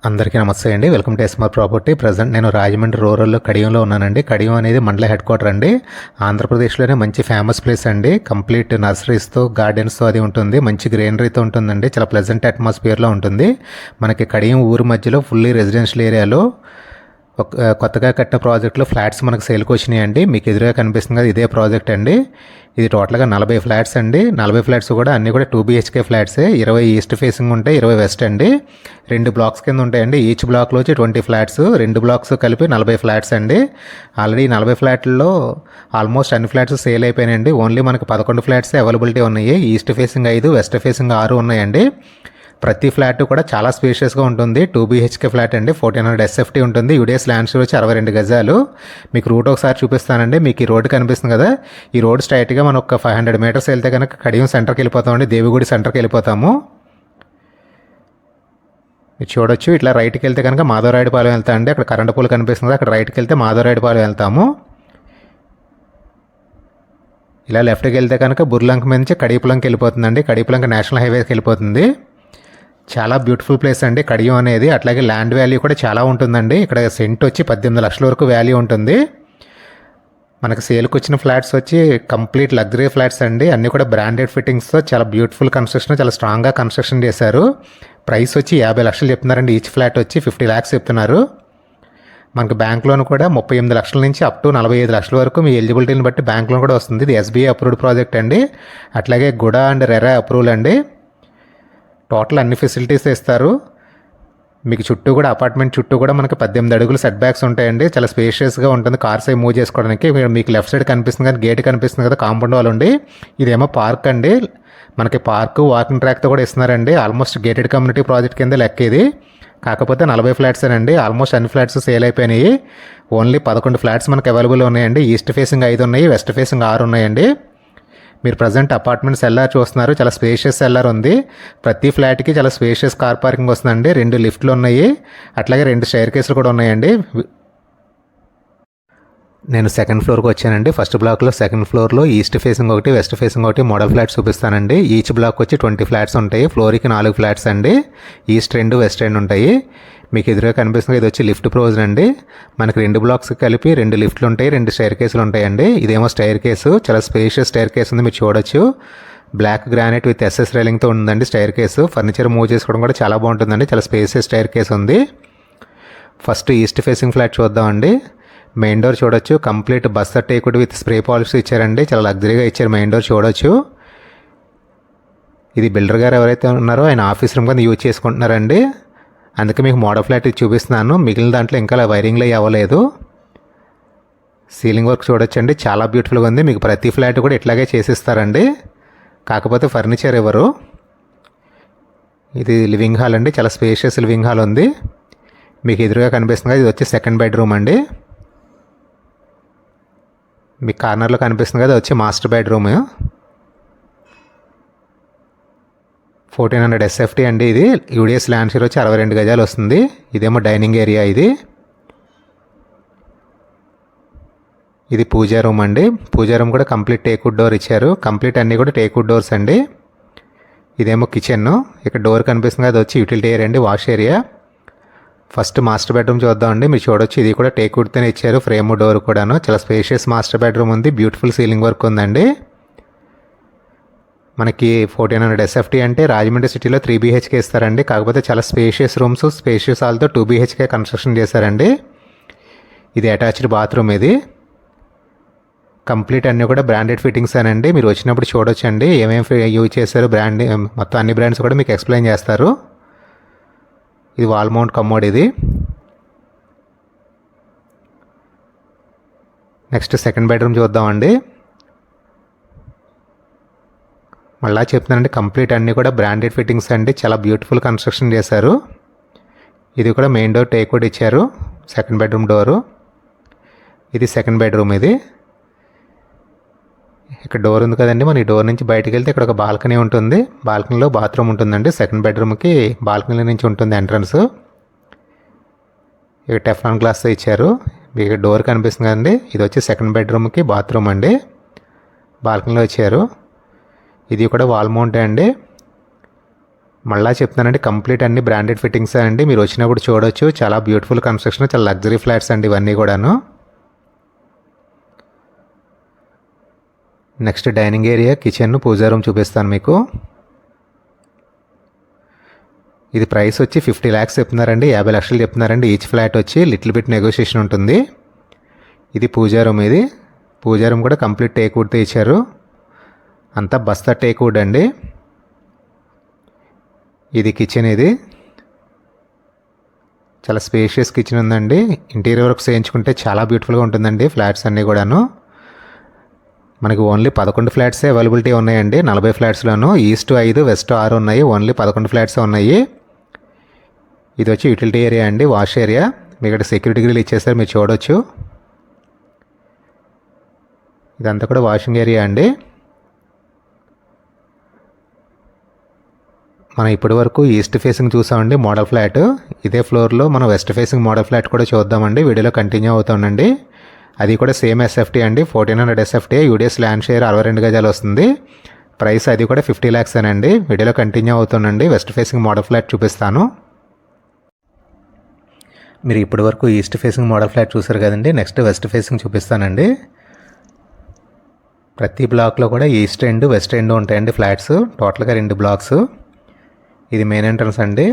అందరికీ నమస్తే అండి. Welcome to SMR property. Present నేను రాజమండ్రి రూరల్లో కడియంలో ఉన్నానండి. కడియం అనేది మండల హెడ్ క్వార్టర్ అండి. ఆంధ్రప్రదేశ్లోనే మంచి ఫేమస్ ప్లేస్ అండి. కంప్లీట్ నర్సరీస్తో గార్డెన్స్తో అది ఉంటుంది. మంచి గ్రీనరీతో ఉంటుందండి. చాలా ప్లెజెంట్ అట్మాస్ఫియర్లో ఉంటుంది. మనకి కడియం ఊరు మధ్యలో ఫుల్లీ రెసిడెన్షియల్ ఏరియాలో కొత్తగా కట్టిన ప్రాజెక్టులో ఫ్లాట్స్ మనకు సేల్కి వచ్చినాయండి. మీకు ఎదురుగా కనిపిస్తుంది కదా, ఇదే ప్రాజెక్ట్ అండి. ఇది టోటల్గా 40 ఫ్లాట్స్ అండి. 40 ఫ్లాట్స్ కూడా అన్నీ కూడా 2 BHK ఫ్లాట్సే. 20 ఈస్ట్ ఫేసింగ్ ఉంటాయి, 20 వెస్ట్ అండి. 2 బ్లాక్స్ కింద ఉంటాయండి. ఈచ్ బ్లాక్లో వచ్చి 20 ఫ్లాట్స్, 2 బ్లాక్స్ కలిపి 40 ఫ్లాట్స్ అండి. ఆల్రెడీ 40 ఫ్లాట్లలో ఆల్మోస్ట్ అన్ని ఫ్లాట్స్ సేల్ అయిపోయినాయండి. ఓన్లీ మనకు 11 ఫ్లాట్సే అవైలబిలిటీ ఉన్నాయి. ఈస్ట్ ఫేసింగ్ 5, వెస్ట్ ఫేసింగ్ 6 ఉన్నాయండి. ప్రతి ఫ్లాట్ కూడా చాలా స్పేషియస్గా ఉంటుంది. 2 BHK ఫ్లాట్ అండి. 1400 SFT ఉంటుంది. యూడిఎస్ ల్యాండ్ షేర్ వచ్చి 62 గజాలు. మీకు రూట్ ఒకసారి చూపిస్తానండి. మీకు ఈ రోడ్డు కనిపిస్తుంది కదా, ఈ రోడ్ స్ట్రైట్గా మనం ఒక 500 మీటర్స్ వెళ్తే కనుక కడియం సెంటర్కి వెళ్ళిపోతామండి. దేవిగుడి సెంటర్కి వెళ్ళిపోతాము. మీరు చూడొచ్చు. ఇట్లా రైట్కి వెళ్తే కనుక మాధవరాయుడుపాలెం వెళ్తామండి. అక్కడ కరెంట్ పోల్ కనిపిస్తుంది. అక్కడ రైట్కి వెళ్తే మాధవరాయుడుపాలెం వెళ్తాము. ఇలా లెఫ్ట్కి వెళ్తే కనుక బుర్లంక మీద నుంచి కడియపులంకి వెళ్ళిపోతుందండి. కడియపులంక నేషనల్ హైవేకి వెళ్ళిపోతుంది. చాలా బ్యూటిఫుల్ ప్లేస్ అండి కడియం అనేది. అట్లాగే ల్యాండ్ వాల్యూ కూడా చాలా ఉంటుందండి. ఇక్కడ సెంట్ వచ్చి 18 లక్షల వరకు వాల్యూ ఉంటుంది. మనకు సేల్కి వచ్చిన ఫ్లాట్స్ వచ్చి కంప్లీట్ లగ్జరీ ఫ్లాట్స్ అండి. అన్నీ కూడా బ్రాండెడ్ ఫిట్టింగ్స్తో చాలా బ్యూటిఫుల్ కన్స్ట్రక్షన్, చాలా స్ట్రాంగ్గా కన్స్ట్రక్షన్ చేశారు. ప్రైస్ వచ్చి 50 లక్షలు చెప్తున్నారండి. ఈచ్ ఫ్లాట్ వచ్చి 50 lakhs చెప్తున్నారు. మనకు బ్యాంక్ లోన్ కూడా 38 లక్షల నుంచి అప్ టు 45 లక్షల వరకు మీ ఎలిజిబిలిటీని బట్టి బ్యాంక్ లోన్ కూడా వస్తుంది. ఇది SBI అప్రూవ్డ్ ప్రాజెక్ట్ అండి. అట్లాగే గుడా అండ్ రెరా అప్రూవల్ అండి. టోటల్ అన్ని ఫెసిలిటీస్ ఇస్తారు. మీకు చుట్టూ కూడా అపార్ట్మెంట్ చుట్టూ కూడా మనకి 18 అడుగులు సెట్ బ్యాక్స్ ఉంటాయండి. చాలా స్పేషియస్గా ఉంటుంది కార్స్ అవి మూవ్ చేసుకోవడానికి. మీకు లెఫ్ట్ సైడ్ కనిపిస్తుంది కదా, గేట్ కనిపిస్తుంది కదా, కాంపౌండ్ వాల్ ఉండి. ఇదేమో పార్క్ అండి. మనకి పార్క్ వాకింగ్ ట్రాక్తో కూడా ఇస్తున్నారండి. ఆల్మోస్ట్ గేటెడ్ కమ్యూనిటీ ప్రాజెక్ట్ కింద లెక్క ఇది. కాకపోతే 40 ఫ్లాట్సేనండి. ఆల్మోస్ట్ అన్ని ఫ్లాట్స్ సేల్ అయిపోయినాయి. ఓన్లీ 11 ఫ్లాట్స్ మనకు అవైలబుల్ ఉన్నాయండి. ఈస్ట్ ఫేసింగ్ 5 ఉన్నాయి, వెస్ట్ ఫేసింగ్ 6 ఉన్నాయండి. మీరు ప్రజెంట్ అపార్ట్మెంట్ సెల్లార్ చూస్తున్నారు. చాలా స్పేషియస్ సెల్లార్ ఉంది. ప్రతి ఫ్లాట్కి చాలా స్పేషియస్ కార్ పార్కింగ్ వస్తుందండి. 2 లిఫ్ట్లు ఉన్నాయి. అట్లాగే 2 స్టైర్ కేసులు కూడా ఉన్నాయండి. నేను సెకండ్ ఫ్లోర్కి వచ్చానండి. ఫస్ట్ బ్లాక్లో సెకండ్ ఫ్లోర్లో ఈస్ట్ ఫేసింగ్ ఒకటి, వెస్ట్ ఫేసింగ్ ఒకటి మోడల్ ఫ్లాట్స్ చూపిస్తానండి. ఈచ్ బ్లాక్ వచ్చి 20 ఫ్లాట్స్ ఉంటాయి. ఫ్లోర్కి 4 ఫ్లాట్స్ అండి. ఈస్ట్ 2, వెస్ట్ 2 ఉంటాయి. మీకు ఎదురుగా కనిపిస్తుంది ఇది వచ్చి లిఫ్ట్ ప్రొవిజన్ అండి. మనకి 2 బ్లాక్స్ కలిపి 2 లిఫ్ట్లు ఉంటాయి, 2 స్టైర్ కేసులు ఉంటాయండి. ఇదేమో స్టైర్ కేసు, చాలా స్పేషియస్ స్టైర్ కేసు ఉంది. మీరు చూడొచ్చు. బ్లాక్ గ్రానైట్ విత్ SS రైలింగ్తో ఉందండి స్టైర్ కేసు. ఫర్నిచర్ మూవ్ చేసుకోవడం కూడా చాలా బాగుంటుందండి. చాలా స్పేషియస్ స్టైర్ కేసు ఉంది. ఫస్ట్ ఈస్ట్ ఫేసింగ్ ఫ్లాట్ చూద్దామండి. మెయిన్ డోర్ చూడొచ్చు. కంప్లీట్ బస్సర్ టేకుడ్ విత్ స్ప్రే పాలిష్ ఇచ్చారండి. చాలా లగ్జరీగా ఇచ్చారు. మెయిన్ డోర్ చూడొచ్చు. ఇది బిల్డర్ గారు ఎవరైతే ఉన్నారో ఆయన ఆఫీస్ రూమ్ కింద యూజ్ చేసుకుంటున్నారండి. అందుకే మీకు మోడల్ ఫ్లాట్ ఇది చూపిస్తున్నాను. మిగిలిన దాంట్లో ఇంకా వైరింగ్లో అవ్వలేదు. సీలింగ్ వర్క్ చూడొచ్చండి. చాలా బ్యూటిఫుల్గా ఉంది. మీకు ప్రతి ఫ్లాట్ కూడా ఇట్లాగే చేసిస్తారండి. కాకపోతే ఫర్నిచర్ ఎవరు. ఇది లివింగ్ హాల్ అండి. చాలా స్పేషియస్ లివింగ్ హాల్ ఉంది. మీకు ఎదురుగా కనిపిస్తుంది ఇది వచ్చి సెకండ్ బెడ్రూమ్ అండి. మీకు కార్నర్లో కనిపిస్తుంది కదా, వచ్చి మాస్టర్ బెడ్రూమ్. 1400 SFT అండి. ఇది యూడిఎస్ ల్యాండ్ షేర్ వచ్చి 62 గజాలు వస్తుంది. ఇదేమో డైనింగ్ ఏరియా. ఇది పూజా రూమ్ అండి. పూజా రూమ్ కూడా కంప్లీట్ టేక్వుడ్ డోర్ ఇచ్చారు. కంప్లీట్ అన్నీ కూడా టేక్వుడ్ డోర్స్ అండి. ఇదేమో కిచెన్. ఇక్కడ డోర్ కనిపిస్తుంది అది వచ్చి యూటిలిటీ ఏరియా అండి, wash area. First master bedroom చూద్దామండి. మీరు చూడొచ్చు. ఇది కూడా టేక్వుడ్తోనే ఇచ్చారు. ఫ్రేమ్ డోర్ కూడాను. చాలా స్పేషియస్ మాస్టర్ బెడ్రూమ్ ఉంది. బ్యూటిఫుల్ సీలింగ్ వర్క్ ఉందండి. మనకి 1400 SFT అంటే రాజమండ్రి సిటీలో 3 BHK ఇస్తారండి. కాకపోతే చాలా స్పేషియస్ రూమ్స్, స్పేషియస్ హాల్తో 2 BHK కన్స్ట్రక్షన్ చేశారండి. ఇది అటాచ్డ్ బాత్రూమ్. ఇది కంప్లీట్ అన్నీ కూడా బ్రాండెడ్ ఫిట్టింగ్స్ అనండి. మీరు వచ్చినప్పుడు చూడొచ్చండి ఏమేమి యూజ్ చేశారు. బ్రాండ్ మొత్తం అన్ని బ్రాండ్స్ కూడా మీకు ఎక్స్ప్లెయిన్ చేస్తారు. ఇది వాల్ మౌంట్ కమోడ్. ఇది నెక్స్ట్ సెకండ్ బెడ్రూమ్ చూద్దామండి. మళ్ళీ చెప్తున్నానండి, కంప్లీట్ అన్నీ కూడా బ్రాండెడ్ ఫిట్టింగ్స్ అండి. చాలా బ్యూటిఫుల్ కన్స్ట్రక్షన్ చేశారు. ఇది కూడా మెయిన్ డోర్ టేక్వుడ్ ఇచ్చారు. Second bedroom door. ఇది సెకండ్ బెడ్రూమ్. ఇది ఇక్కడ డోర్ ఉంది కదండి. మన ఈ డోర్ నుంచి బయటకు వెళ్తే ఇక్కడ ఒక బాల్కనీ ఉంటుంది. బాల్కనీలో బాత్రూమ్ ఉంటుందండి. సెకండ్ బెడ్రూమ్కి బాల్కనీ నుంచి ఉంటుంది ఎంట్రన్స్. ఇక్కడ టెఫ్లాన్ గ్లాస్తో ఇచ్చారు. మీకు డోర్ కనిపిస్తుంది కదండి. ఇది వచ్చి సెకండ్ బెడ్రూమ్కి బాత్రూమ్ అండి. బాల్కనీలో ఇచ్చారు. ఇది కూడా వాల్ మౌంటే అండి. మళ్ళీ చెప్తున్నానండి, కంప్లీట్ అన్ని బ్రాండెడ్ ఫిట్టింగ్స్ అండి. మీరు వచ్చినప్పుడు చూడొచ్చు, చాలా బ్యూటిఫుల్ కన్స్ట్రక్షన్, చాలా లగ్జరీ ఫ్లాట్స్ అండి ఇవన్నీ కూడాను. నెక్స్ట్ డైనింగ్ ఏరియా, కిచెన్, పూజా రూమ్ చూపిస్తాను మీకు. ఇది ప్రైస్ వచ్చి 50 lakhs చెప్తున్నారండి, 50 లక్షలు చెప్తున్నారండి. ఈచ్ ఫ్లాట్ వచ్చి లిటిల్ బిట్ నెగోషియేషన్ ఉంటుంది. ఇది పూజా రూమ్. ఇది పూజా రూమ్ కూడా కంప్లీట్ టేక్ వుడ్తో ఇచ్చారు, అంతా బస్తా టేక్ వుడ్ అండి. ఇది కిచెన్. ఇది చాలా స్పేషియస్ కిచెన్ ఉందండి. ఇంటీరియర్ వర్క్ చేయించుకుంటే చాలా బ్యూటిఫుల్గా ఉంటుందండి. ఫ్లాట్స్ అన్నీ కూడాను మనకి ఓన్లీ 11 ఫ్లాట్సే అవైలబిలిటీ ఉన్నాయండి. 40 ఫ్లాట్స్లోనూ ఈస్ట్ 5 వెస్ట్ 6 ఉన్నాయి. ఓన్లీ 11 ఫ్లాట్సే ఉన్నాయి. ఇది వచ్చి యూటిలిటీ ఏరియా అండి, వాష్ ఏరియా. మీకు ఇక్కడ సెక్యూరిటీ గ్రిల్ ఇచ్చేసారు, మీరు చూడవచ్చు. ఇదంతా కూడా వాషింగ్ ఏరియా అండి. మనం ఇప్పటి వరకు ఈస్ట్ ఫేసింగ్ చూసామండి మోడల్ ఫ్లాట్. ఇదే ఫ్లోర్లో మనం వెస్ట్ ఫేసింగ్ మోడల్ ఫ్లాట్ కూడా చూద్దామండి. వీడియోలో కంటిన్యూ అవుతామండి. అది కూడా సేమ్ ఎస్ఎఫ్టీ అండి, 1400 ఎస్ఎఫ్టీ. యూడిఎస్ ల్యాండ్ షేర్ 62 గజాలు వస్తుంది. ప్రైస్ అది కూడా 50 lakhs అండి. వీడియోలో కంటిన్యూ అవుతానండి. వెస్ట్ ఫేసింగ్ మోడల్ ఫ్లాట్ చూపిస్తాను. మీరు ఇప్పటి వరకు ఈస్ట్ ఫేసింగ్ మోడల్ ఫ్లాట్ చూసారు కదండి. నెక్స్ట్ వెస్ట్ ఫేసింగ్ చూపిస్తానండి. ప్రతి బ్లాక్లో కూడా ఈస్ట్ ఎండ్ వెస్ట్ ఎండ్ ఉంటాయండి ఫ్లాట్స్. టోటల్గా 2 బ్లాక్స్. ఇది మెయిన్ ఎంట్రన్స్ అండి.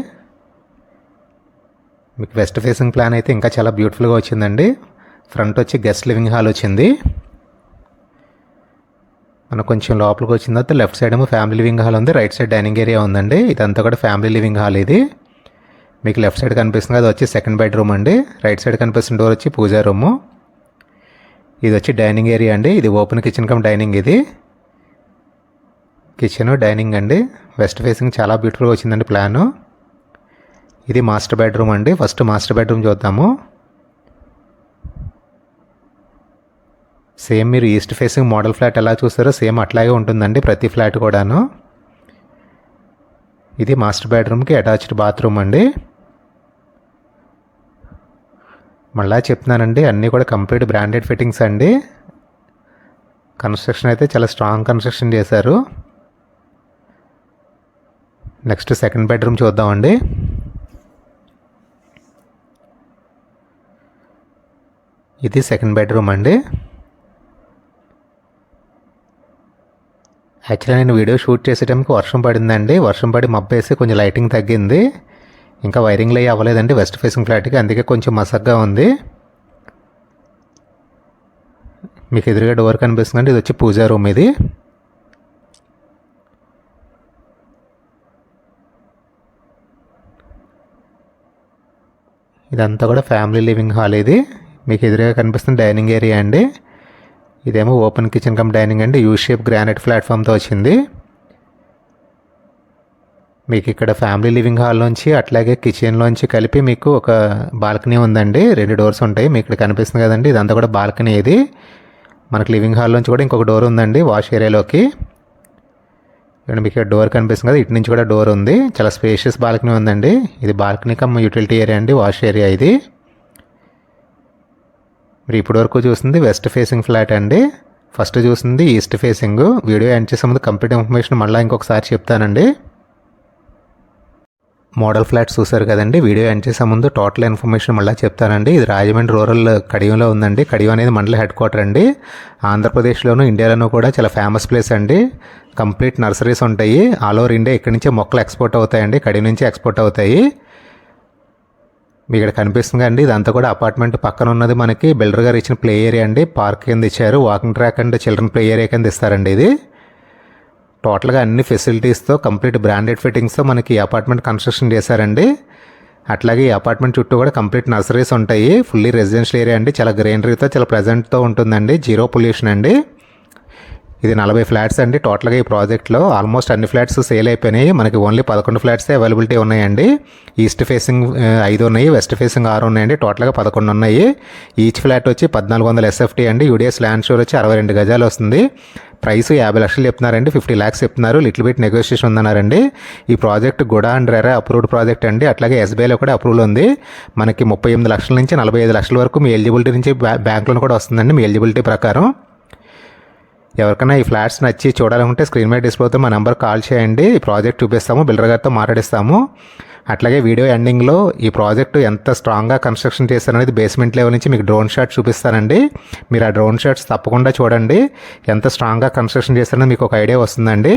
మీకు వెస్ట్ ఫేసింగ్ ప్లాన్ అయితే ఇంకా చాలా బ్యూటిఫుల్గా వచ్చిందండి. ఫ్రంట్ వచ్చి గెస్ట్ లివింగ్ హాల్ వచ్చింది. మనకు కొంచెం లోపలికి వచ్చిన తర్వాత లెఫ్ట్ సైడ్ ఏమో ఫ్యామిలీ లివింగ్ హాల్ ఉంది, రైట్ సైడ్ డైనింగ్ ఏరియా ఉందండి. ఇదంతా కూడా ఫ్యామిలీ లివింగ్ హాల్. ఇది మీకు లెఫ్ట్ సైడ్ కనిపిస్తుంది అది వచ్చి సెకండ్ బెడ్రూమ్ అండి. రైట్ సైడ్ కనిపిస్తున్న డోర్ వచ్చి పూజా రూము. ఇది వచ్చి డైనింగ్ ఏరియా అండి. ఇది ఓపెన్ కిచెన్ కమ్ డైనింగ్. ఇది కిచెన్ డైనింగ్ అండి. వెస్ట్ ఫేసింగ్ చాలా బ్యూటిఫుల్గా వచ్చిందండి ప్లాను. ఇది మాస్టర్ బెడ్రూమ్ అండి. ఫస్ట్ మాస్టర్ బెడ్రూమ్ చూద్దాము. సేమ్ మీరు ఈస్ట్ ఫేసింగ్ మోడల్ ఫ్లాట్ ఎలా చూస్తారో సేమ్ అట్లాగే ఉంటుందండి ప్రతి ఫ్లాట్ కూడాను. ఇది మాస్టర్ బెడ్రూమ్కి అటాచ్డ్ బాత్రూమ్ అండి. మళ్ళా చెప్తున్నానండి, అన్నీ కూడా కంప్లీట్ బ్రాండెడ్ ఫిట్టింగ్స్ అండి. కన్స్ట్రక్షన్ అయితే చాలా స్ట్రాంగ్ కన్స్ట్రక్షన్ చేశారు. నెక్స్ట్ సెకండ్ బెడ్రూమ్ చూద్దామండి. ఇది సెకండ్ బెడ్రూమ్ అండి. యాక్చువల్లీ నేను వీడియో షూట్ చేసే టైంకి వర్షం పడిందండి. వర్షం పడి మబ్బేసి కొంచెం లైటింగ్ తగ్గింది. ఇంకా వైరింగ్లు అయ్యి అవ్వలేదండి వెస్ట్ ఫేసింగ్ ఫ్లాట్కి, అందుకే కొంచెం మసగ్గా ఉంది. మీకు ఎదురుగా డోర్ కనిపిస్తుందండి. ఇది వచ్చి పూజా రూమ్. ఇది ఇదంతా కూడా ఫ్యామిలీ లివింగ్ హాల్. ఇది మీకు ఎదురుగా కనిపిస్తున్న డైనింగ్ ఏరియా అండి. ఇదేమో ఓపెన్ కిచెన్ కమ్ డైనింగ్ అండి. యూ షేప్ గ్రానైట్ ప్లాట్ఫామ్తో వచ్చింది. మీకు ఇక్కడ ఫ్యామిలీ లివింగ్ హాల్ నుంచి అట్లాగే కిచెన్లోంచి కలిపి మీకు ఒక బాల్కనీ ఉందండి. 2 డోర్స్ ఉంటాయి. మీకు ఇక్కడ కనిపిస్తుంది కదండి, ఇదంతా కూడా బాల్కనీ. ఇది మనకు లివింగ్ హాల్ నుంచి కూడా ఇంకొక డోర్ ఉందండి వాష్ ఏరియాలోకి. ఇక్కడ మీకు ఇక్కడ డోర్ కనిపిస్తుంది కదా, ఇటు నుంచి కూడా డోర్ ఉంది. చాలా స్పేషియస్ బాల్కనీ ఉందండి. ఇది బాల్కనీ కమ్ యూటిలిటీ ఏరియా అండి, వాష్ ఏరియా. ఇది మీరు ఇప్పటి వరకు చూస్తుంది వెస్ట్ ఫేసింగ్ ఫ్లాట్ అండి. ఫస్ట్ చూస్తుంది ఈస్ట్ ఫేసింగ్. వీడియో ఎండ్ చేసే ముందు కంప్లీట్ ఇన్ఫర్మేషన్ మళ్ళీ ఇంకొకసారి చెప్తానండి. మోడల్ ఫ్లాట్స్ చూసారు కదండి. వీడియో ఎండ్ చేసే ముందు టోటల్ ఇన్ఫర్మేషన్ మళ్ళీ చెప్తానండి. ఇది రాజమండ్రి రూరల్ కడియంలో ఉందండి. కడియం అనేది మండల హెడ్ క్వార్టర్ అండి. ఆంధ్రప్రదేశ్లోను ఇండియాలోనూ కూడా చాలా ఫేమస్ ప్లేస్ అండి. కంప్లీట్ నర్సరీస్ ఉంటాయి ఆల్ ఓవర్ ఇండియా. ఇక్కడి నుంచే మొక్కలు ఎక్స్పోర్ట్ అవుతాయండి, కడియం నుంచి ఎక్స్పోర్ట్ అవుతాయి. మీ ఇక్కడ కనిపిస్తుంది అండి, ఇదంతా కూడా అపార్ట్మెంట్ పక్కన ఉన్నది మనకి బిల్డర్ గారు ఇచ్చిన ప్లే ఏరియా అండి. పార్క్ కింద ఇచ్చారు, walking track and children play area కింద ఇస్తారండి. ఇది టోటల్గా అన్ని ఫెసిలిటీస్తో కంప్లీట్ బ్రాండెడ్ ఫిట్టింగ్స్తో మనకి అపార్ట్మెంట్ కన్స్ట్రక్షన్ చేశారండి. అట్లాగే ఈ అపార్ట్మెంట్ చుట్టూ కూడా కంప్లీట్ నర్సరీస్ ఉంటాయి. ఫుల్లీ రెసిడెన్షియల్ ఏరియా అండి. చాలా గ్రీనరీతో చాలా ప్లెజెంట్తో ఉంటుందండి. జీరో పొల్యూషన్ అండి. ఇది 40 ఫ్లాట్స్ అండి టోటల్గా ఈ ప్రాజెక్ట్లో. ఆల్మోస్ట్ అన్ని ఫ్లాట్స్ సేల్ అయిపోయినాయి. మనకి ఓన్లీ 11 ఫ్లాట్సే అవైలబిలిటీ ఉన్నాయండి. ఈస్ట్ ఫేసింగ్ 5 ఉన్నాయి, వెస్ట్ ఫేసింగ్ 6 ఉన్నాయండి. టోటల్గా 11 ఉన్నాయి. ఈచ్ ఫ్లాట్ వచ్చి 1400 ఎస్ఎఫ్టీ అండి. యూడిఎస్ ల్యాండ్ షోర్ వచ్చి 62 గజాలు వస్తుంది. ప్రైస్ 50 లక్షలు చెప్తున్నారండి, 50 lakhs చెప్తున్నారు. లిటిల్ బిట్ నెగోషియేషన్ ఉందన్నారండి. ఈ ప్రాజెక్ట్ గుడా అండ్ రెరా అప్రూవ్డ్ ప్రాజెక్ట్ అండి. అట్లాగే ఎస్బీఐలో కూడా అప్రూవల్ ఉంది. మనకి 38 లక్షల నుంచి 45 లక్షల వరకు మీ ఎలిజిబిలిటీ నుంచి బ్యాంక్ లోన్ కూడా వస్తుందండి మీ ఎలిజిబిలిటీ ప్రకారం. ఎవరికైనా ఈ ఫ్లాట్స్ నచ్చి చూడాలనుకుంటే స్క్రీన్ మీద డిస్ప్లేతో మా నెంబర్ కాల్ చేయండి. ఈ ప్రాజెక్ట్ చూపిస్తాము, బిల్డర్ గారితో మాట్లాడిస్తాము. అట్లాగే వీడియో ఎండింగ్లో ఈ ప్రాజెక్టు ఎంత స్ట్రాంగ్గా కన్స్ట్రక్షన్ చేస్తారనేది బేస్మెంట్ లెవెల్ నుంచి మీకు డ్రోన్ షాట్ చూపిస్తానండి. మీరు ఆ డ్రోన్ షాట్స్ తప్పకుండా చూడండి. ఎంత స్ట్రాంగ్గా కన్స్ట్రక్షన్ చేస్తారనేది మీకు ఒక ఐడియా వస్తుందండి.